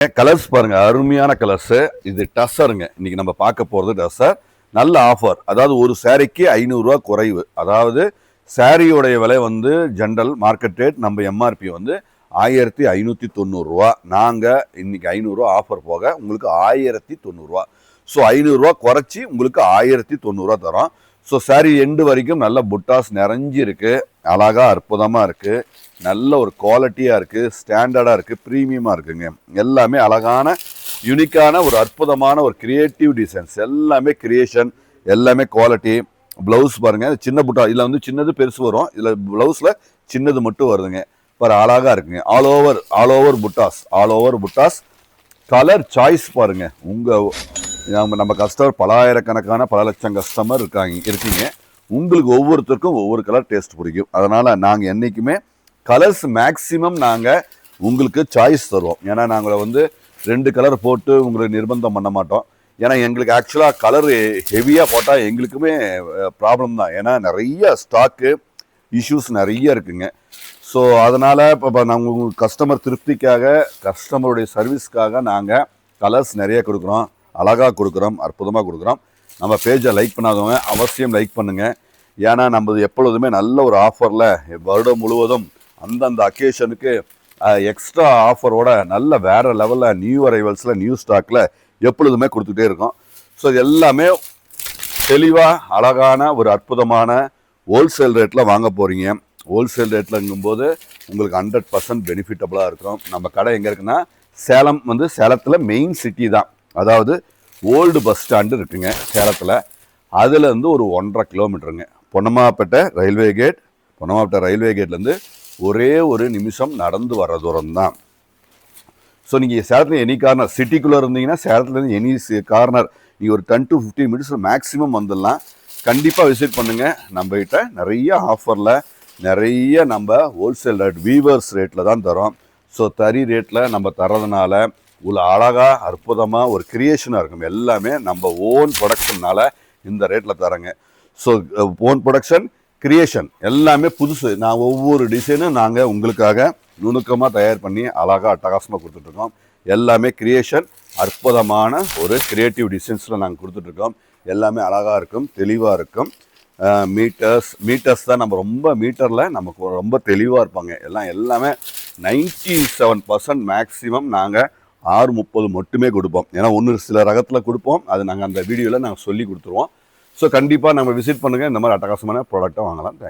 Colours பாருங்க, அருமையான colours. இது டஸ்ஸருங்க. இன்னைக்கு நம்ம பார்க்க போறது டஸ்ஸர். நல்ல ஆஃபர். அதாவது ஒரு சாரிக்கு 500 ரூபா குறைவு. அதாவது சாரியோடைய விலை வந்து ஜென்ரல் மார்க்கெட் ரேட், நம்ம எம்ஆர்பி வந்து 1590 ரூபா. நாங்க இன்னைக்கு 500 ரூபா ஆஃபர் போக உங்களுக்கு 1090 ரூபா. ஸோ 500 ரூபா குறைச்சி உங்களுக்கு 1090 ரூபா தரோம். ஸோ சாரி எண்டு வரைக்கும் நல்ல புட்டாஸ் நிறைஞ்சி இருக்கு, அழகா அற்புதமா இருக்கு, நல்ல ஒரு குவாலிட்டியா இருக்கு, ஸ்டாண்டர்டா இருக்கு, ப்ரீமியமா இருக்குங்க. எல்லாமே அழகான யூனிக்கான ஒரு அற்புதமான ஒரு கிரியேட்டிவ் டிசைன்ஸ், எல்லாமே கிரியேஷன், எல்லாமே குவாலிட்டி. பிளவுஸ் பாருங்க, சின்ன புட்டா, இதுல வந்து சின்னது பெருசு வரும், இதுல பிளவுஸ்ல சின்னது மட்டும் வருதுங்க. பாரு அழகா இருக்குங்க. ஆல் ஓவர் புட்டாஸ். கலர் சாய்ஸ் பாருங்க. நம்ம கஸ்டமர் பலாயிரக்கணக்கான பல லட்சம் கஸ்டமர் இருக்கீங்க. உங்களுக்கு ஒவ்வொருத்தருக்கும் ஒவ்வொரு கலர் டேஸ்ட் பிடிக்கும். அதனால நாங்க என்னைக்குமே கலர்ஸ் மேக்சிமம் நாங்க உங்களுக்கு சாய்ஸ் தருவோம். ஏன்னா நாங்கள் வந்து 2 கலர் போட்டு உங்களுக்கு நிர்பந்தம் பண்ண மாட்டோம். ஏன்னா எங்களுக்கு ஆக்சுவலாக கலர் ஹெவியாக போட்டால் எங்களுக்குமே ப்ராப்ளம் தான். ஏன்னா நிறைய ஸ்டாக்கு இஷ்யூஸ் நிறைய இருக்குங்க. ஸோ அதனால் இப்போ நாங்கள் கஸ்டமர் திருப்திக்காக, கஸ்டமருடைய சர்வீஸ்க்காக நாங்கள் கலர்ஸ் நிறைய கொடுக்குறோம், அழகாக கொடுக்குறோம், அற்புதமாக கொடுக்குறோம். நம்ம பேஜை லைக் பண்ணாதவங்க அவசியம் லைக் பண்ணுங்கள். ஏன்னா நம்ம எப்பொழுதுமே நல்ல ஒரு ஆஃபரில் வருடம் முழுவதும் அந்தந்த அக்கேஷனுக்கு எக்ஸ்ட்ரா ஆஃபரோட நல்ல வேறு லெவலில் நியூ அரைவல்ஸில் நியூ ஸ்டாக்கில் எப்பொழுதுமே கொடுத்துட்டே இருக்கோம். ஸோ இது எல்லாமே தெளிவாக அழகான ஒரு அற்புதமான ஹோல்சேல் ரேட்டில் வாங்க போகிறீங்க. ஹோல்சேல் ரேட்டில்ங்கும்போது உங்களுக்கு 100% பெனிஃபிட்டபுளாக இருக்கும். நம்ம கடை எங்கே இருக்குன்னா சேலத்தில் மெயின் சிட்டி தான். அதாவது ஓல்டு பஸ் ஸ்டாண்டு இருக்குங்க சேலத்தில். அதுலேருந்து ஒரு 1.5 கிலோமீட்டருங்க. பொன்னம்மாப்பேட்டை ரயில்வே கேட்லேருந்து ஒரே ஒரு நிமிஷம் நடந்து வர தூரம் தான். ஸோ நீங்கள் சேலத்தில் எனி கார்னர், சிட்டிக்குள்ளே இருந்தீங்கன்னா சேலத்துலேருந்து எனி கார்னர் நீங்கள் ஒரு 10 to 15 மினிட்ஸில் மேக்ஸிமம் வந்துடலாம். கண்டிப்பாக விசிட் பண்ணுங்கள். நம்மகிட்ட நிறைய ஆஃபரில் நிறைய நம்ம ஹோல்சேல் ரேட், வீவர்ஸ் ரேட்டில் தான் தரோம். ஸோ தறி ரேட்டில் நம்ம தர்றதுனால உள்ள அழகாக அற்புதமாக ஒரு கிரியேஷனாக இருக்கும். எல்லாமே நம்ம ஓன் ப்ரொடக்ஷன்னால இந்த ரேட்டில் தரேங்க. ஸோ ஓன் ப்ரொடக்ஷன், கிரியேஷன் எல்லாமே புதுசு. நான் ஒவ்வொரு டிசைனும் நாங்கள் உங்களுக்காக நுணுக்கமாக தயார் பண்ணி அழகாக அட்டகாசமாக கொடுத்துட்ருக்கோம். எல்லாமே கிரியேஷன், அற்புதமான ஒரு கிரியேட்டிவ் டிசைன்ஸில் நாங்கள் கொடுத்துட்ருக்கோம். எல்லாமே அழகாக இருக்கும், தெளிவாக இருக்கும். மீட்டர்ஸ் தான் நம்ம ரொம்ப மீட்டரில் நமக்கு ரொம்ப தெளிவாக இருப்பாங்க. எல்லாமே 97% மேக்ஸிமம் நாங்கள் 630 மட்டுமே கொடுப்போம். ஏன்னா சில ரகத்தில் கொடுப்போம், அது நாங்கள் அந்த வீடியோவில் நாங்கள் சொல்லி கொடுத்துருவோம். ஸோ கண்டிப்பாக நம்ம விசிட் பண்ணுங்கள். இந்த மாதிரி அட்டகாசமான ப்ராடக்டாக வாங்கலாம். தேங்க்யூ.